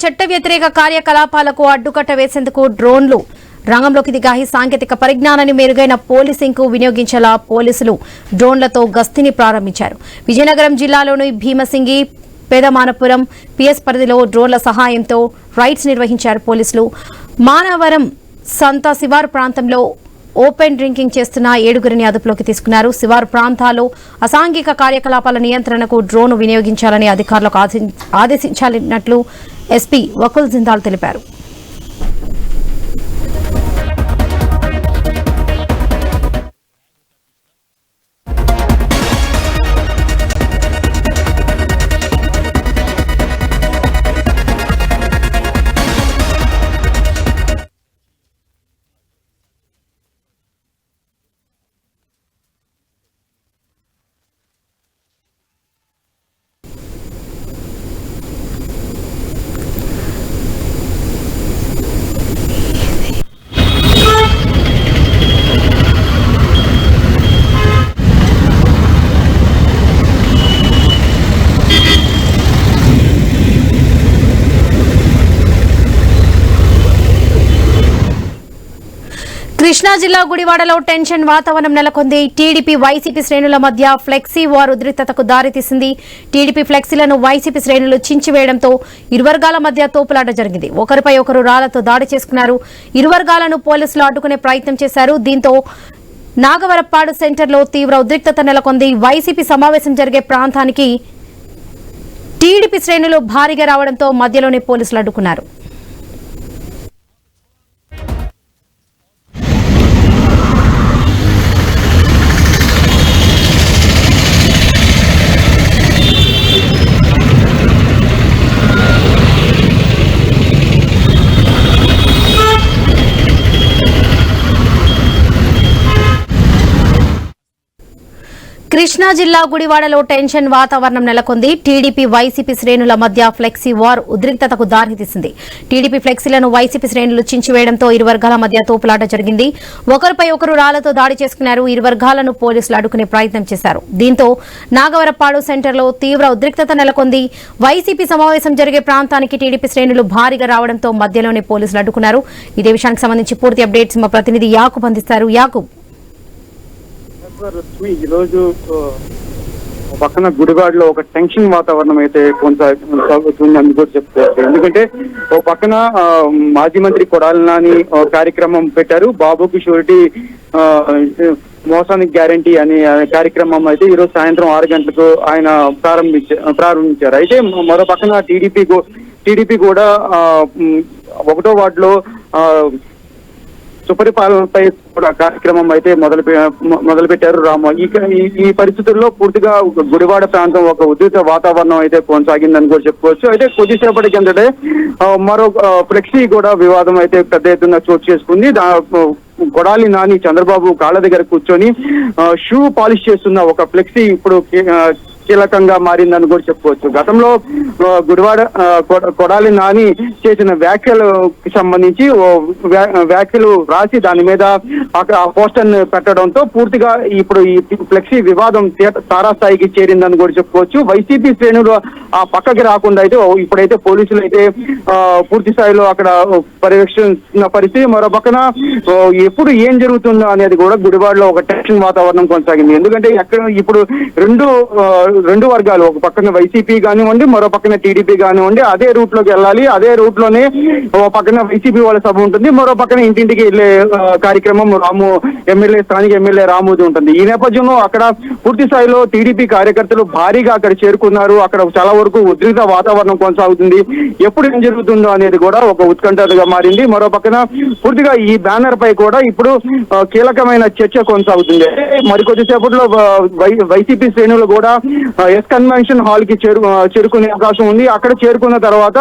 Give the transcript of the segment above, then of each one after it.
చట్ట వ్యతిరేక కార్యకలాపాలకు అడ్డుకట్ట వేసేందుకు డ్రోన్లు రంగంలోకి దిగాయి. సాంకేతిక పరిజ్ఞానాన్ని మెరుగైన పోలీసింగ్ కు వినియోగించేలా పోలీసులు డ్రోన్లతో గస్తీని ప్రారంభించారు. విజయనగరం జిల్లాలోని భీమసింగి, పేదమానపురం పిఎస్ పరిధిలో డ్రోన్ల సహాయంతో రైడ్స్ నిర్వహించారు పోలీసులు. మానవరం సంత శివారు ప్రాంతంలో ఓపెన్ డ్రింకింగ్ చేస్తున్న 7గురిని అదుపులోకి తీసుకున్నారు. శివారు ప్రాంతాల్లో అసాంఘిక కార్యకలాపాల నియంత్రణకు డ్రోన్ వినియోగించాలని అధికారులకు ఆదేశించాలన్నట్లు ఎస్పీ వకుల్ జిందాల్ తెలిపారు. కృష్ణా జిల్లా గుడివాడలో టెన్షన్ వాతావరణం నెలకొంది. టీడీపీ వైసీపీ శ్రేణుల మధ్య ఫ్లెక్సీ వార్ ఉద్రిక్తతకు దారితీసింది. టీడీపీ ఫ్లెక్సీలను వైసీపీ శ్రేణులు చించివేయడంతో ఇరు వర్గాల మధ్య తోపులాట జరిగింది. ఒకరిపై ఒకరు రాళ్లతో దాడి చేసుకున్నారు. ఇరు వర్గాలను పోలీసులు అడ్డుకునే ప్రయత్నం చేశారు. దీంతో నాగవరప్పాడు సెంటర్లో తీవ్ర ఉద్రిక్తత నెలకొంది. వైసీపీ సమావేశం జరిగే ప్రాంతానికి టీడీపీ శ్రేణులు భారీగా రావడంతో మధ్యలోనే పోలీసులు అడ్డుకున్నారు. కృష్ణా జిల్లా గుడివాడలో టెన్షన్ వాతావరణం నెలకొంది. టీడీపీ వైసీపీ శ్రేణుల మధ్య ఫ్లెక్సీ వార్ ఉద్రిక్తతకు దారితీసింది. టీడీపీ ఫ్లెక్సీలను వైసీపీ శ్రేణులు చించివేయడంతో ఇరు వర్గాల మధ్య తోపులాట జరిగింది. ఒకరిపై ఒకరు రాళ్లతో దాడి చేసుకున్నారు. ఇరు వర్గాలను పోలీసులు అడ్డుకునే ప్రయత్నం చేశారు. దీంతో నాగవరప్పాడు సెంటర్లో తీవ్ర ఉద్రిక్తత నెలకొంది. వైసీపీ సమావేశం జరిగే ప్రాంతానికి టీడీపీ శ్రేణులు భారీగా రావడంతో మధ్యలోనే పోలీసులు అడ్డుకున్నారు. ఇదే విషయానికి సంబంధించి పూర్తి అప్డేట్స్ మా ప్రతినిధి యాకూబ్ అందిస్తారు. యాకూబ్, ఈ రోజు పక్కన గుడివాడలో ఒక టెన్షన్ వాతావరణం అయితే కొనసాగుతుందని కూడా చెప్తారు. ఎందుకంటే ఓ పక్కన మాజీ మంత్రి కొడాలి నాని కార్యక్రమం పెట్టారు. బాబుకి షూరిటీ మోసానికి గ్యారంటీ అనే కార్యక్రమం అయితే ఈరోజు సాయంత్రం 6 గంటలకు ఆయన ప్రారంభించారు. అయితే మరో పక్కన టీడీపీ కూడా 1వ వార్డులో సుపరిపాలనపై కూడా కార్యక్రమం అయితే మొదలుపెట్టారు రామ. ఈ పరిస్థితుల్లో పూర్తిగా గుడివాడ ప్రాంతం ఒక ఉద్రిక్త వాతావరణం అయితే కొనసాగిందని కూడా చెప్పుకోవచ్చు. అయితే కొద్దిసేపటి కిందటే మరో ఫ్లెక్సీ కూడా వివాదం అయితే పెద్ద ఎత్తున చోటు చేసుకుంది. కొడాలి నాని చంద్రబాబు కాళ్ళ దగ్గర కూర్చొని షూ పాలిష్ చేస్తున్న ఒక ఫ్లెక్సీ ఇప్పుడు కీలకంగా మారిందని కూడా చెప్పుకోవచ్చు. గతంలో గుడివాడ కొడాలి నాని చేసిన వ్యాఖ్యలకు సంబంధించి వ్యాఖ్యలు రాసి దాని మీద పోస్టర్ పెట్టడంతో పూర్తిగా ఇప్పుడు ఈ ఫ్లెక్సీ వివాదం తారాస్థాయికి చేరిందని కూడా చెప్పుకోవచ్చు. వైసీపీ శ్రేణులు ఆ పక్కకి రాకుండా అయితే ఇప్పుడైతే పోలీసులు అయితే పూర్తి స్థాయిలో అక్కడ పర్యవేక్షిస్తున్న పరిస్థితి. మరో పక్కన ఎప్పుడు ఏం జరుగుతుందో అనేది కూడా గుడివాడలో ఒక టెన్షన్ వాతావరణం కొనసాగింది. ఎందుకంటే అక్కడ ఇప్పుడు రెండు వర్గాలు, ఒక పక్కన వైసీపీ కానివ్వండి, మరో పక్కన టీడీపీ కానివ్వండి, అదే రూట్ లోకి వెళ్ళాలి. అదే రూట్ లోనే ఒక పక్కన వైసీపీ వాళ్ళ సభ ఉంటుంది, మరో పక్కన ఇంటింటికి వెళ్లే కార్యక్రమం స్థానిక ఎమ్మెల్యే రామోజీ ఉంటుంది. ఈ నేపథ్యంలో అక్కడ పూర్తి స్థాయిలో టీడీపీ కార్యకర్తలు భారీగా అక్కడ చేరుకున్నారు. అక్కడ చాలా వరకు ఉద్రిక్త వాతావరణం కొనసాగుతుంది. ఎప్పుడు ఏం జరుగుతుందో అనేది కూడా ఒక ఉత్కంఠగా మారింది. మరో పక్కన పూర్తిగా ఈ బ్యానర్ పై కూడా ఇప్పుడు కీలకమైన చర్చ కొనసాగుతుంది. మరికొద్దిసేపట్లో వైసీపీ శ్రేణులు కూడా ఎస్ కన్వెన్షన్ హాల్ కి చేరుకునే అవకాశం ఉంది. అక్కడ చేరుకున్న తర్వాత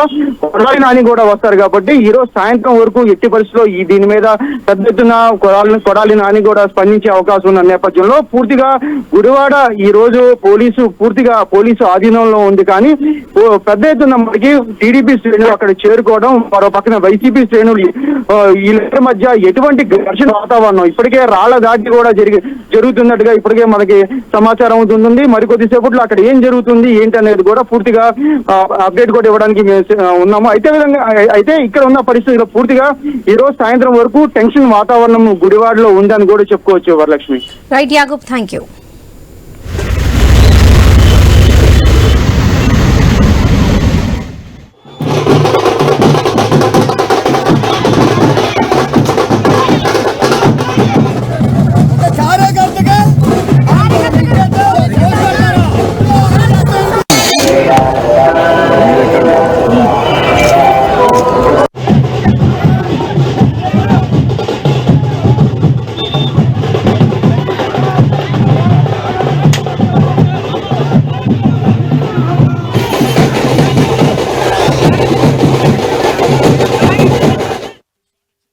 కొడాలి నాని కూడా వస్తారు కాబట్టి ఈ రోజు సాయంత్రం వరకు ఎట్టి పరిస్థితిలో దీని మీద పెద్ద ఎత్తున కొడాలి నాని కూడా స్పందించే అవకాశం ఉన్న నేపథ్యంలో పూర్తిగా గుడివాడ ఈ రోజు పోలీసు ఆధీనంలో ఉంది. కానీ పెద్ద ఎత్తున మనకి టీడీపీ శ్రేణులు అక్కడ చేరుకోవడం, మరో పక్కన వైసీపీ శ్రేణులు వీళ్ళ మధ్య ఎటువంటి ఘర్షణ వాతావరణం ఇప్పటికే రాళ్ల దాడి కూడా జరుగుతున్నట్టుగా ఇప్పటికే మనకి సమాచారం అవుతుంది. మరికొద్దిసేపట్లో అక్కడ ఏం జరుగుతుంది ఏంటి అనేది కూడా పూర్తిగా అప్డేట్ కూడా ఇవ్వడానికి మేము ఉన్నాము. అయితే ఇక్కడ ఉన్న పరిస్థితుల్లో పూర్తిగా ఈ రోజు సాయంత్రం వరకు టెన్షన్ వాతావరణం గుడివాడలో ఉందని కూడా చెప్పుకోవచ్చు Varalakshmi. Right Yakub, thank you.